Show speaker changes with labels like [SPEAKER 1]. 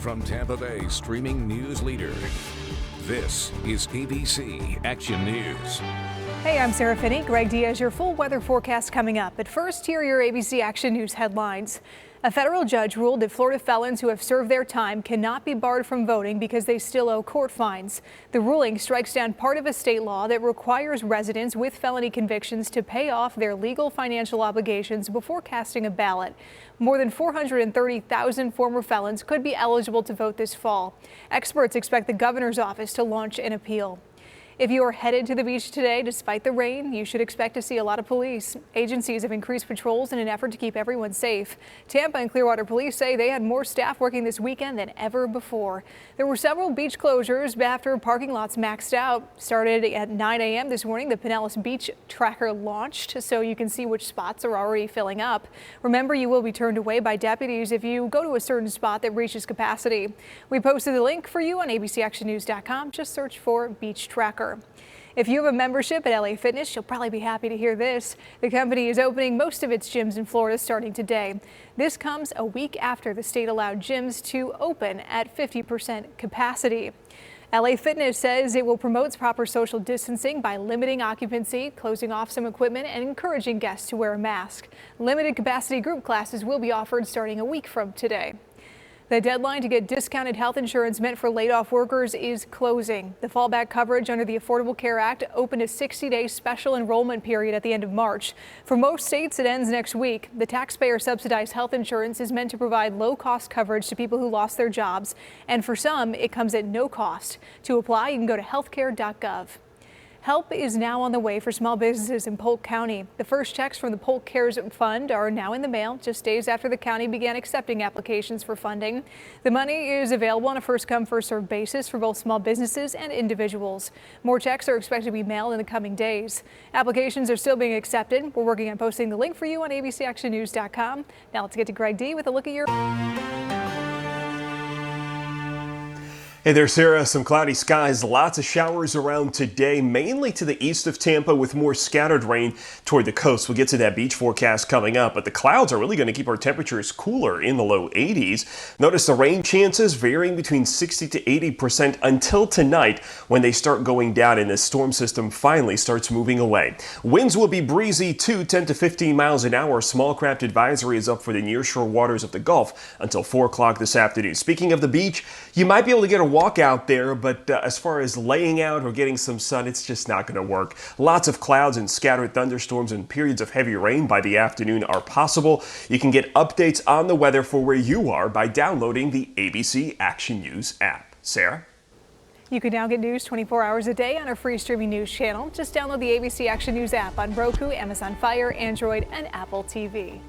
[SPEAKER 1] from Tampa Bay streaming news leader. This is ABC Action News.
[SPEAKER 2] Hey, I'm Sarah Finney. Greg Diaz, your full weather forecast coming up. But first, here are your ABC Action News headlines. A federal judge ruled that Florida felons who have served their time cannot be barred from voting because they still owe court fines. The ruling strikes down part of a state law that requires residents with felony convictions to pay off their legal financial obligations before casting a ballot. More than 430,000 former felons could be eligible to vote this fall. Experts expect the governor's office to launch an appeal. If you are headed to the beach today, despite the rain, you should expect to see a lot of police. Agencies have increased patrols in an effort to keep everyone safe. Tampa and Clearwater police say they had more staff working this weekend than ever before. There were several beach closures after parking lots maxed out. Started at 9 a.m. this morning, the Pinellas Beach Tracker launched, so you can see which spots are already filling up. Remember, you will be turned away by deputies if you go to a certain spot that reaches capacity. We posted the link for you on abcactionnews.com. Just search for Beach Tracker. If you have a membership at LA Fitness, you'll probably be happy to hear this. The company is opening most of its gyms in Florida starting today. This comes a week after the state allowed gyms to open at 50% capacity. LA Fitness says it will promote proper social distancing by limiting occupancy, closing off some equipment, and encouraging guests to wear a mask. Limited capacity group classes will be offered starting a week from today. The deadline to get discounted health insurance meant for laid-off workers is closing. The fallback coverage under the Affordable Care Act opened a 60-day special enrollment period at the end of March. For most states, it ends next week. The taxpayer-subsidized health insurance is meant to provide low-cost coverage to people who lost their jobs, and for some, it comes at no cost. To apply, you can go to healthcare.gov. Help is now on the way for small businesses in Polk County. The first checks from the Polk Cares Fund are now in the mail, just days after the county began accepting applications for funding. The money is available on a first-come, first-served basis for both small businesses and individuals. More checks are expected to be mailed in the coming days. Applications are still being accepted. We're working on posting the link for you on abcactionnews.com. Now let's get to Greg D with a look at your...
[SPEAKER 3] Hey there, Sarah. Some cloudy skies, lots of showers around today, mainly to the east of Tampa with more scattered rain toward the coast. We'll get to that beach forecast coming up, but the clouds are really going to keep our temperatures cooler in the low 80s. Notice the rain chances varying between 60 to 80% until tonight when they start going down and this storm system finally starts moving away. Winds will be breezy too, 10 to 15 miles an hour. Small craft advisory is up for the nearshore waters of the Gulf until 4 o'clock this afternoon. Speaking of the beach, you might be able to get a walk out there, but as far as laying out or getting some sun, it's just not going to work. Lots of clouds and scattered thunderstorms and periods of heavy rain by the afternoon are possible. You can get updates on the weather for where you are by downloading the ABC Action News app. Sarah?
[SPEAKER 2] You can now get news 24 hours a day on our free streaming news channel. Just download the ABC Action News app on Roku, Amazon Fire, Android, and Apple TV.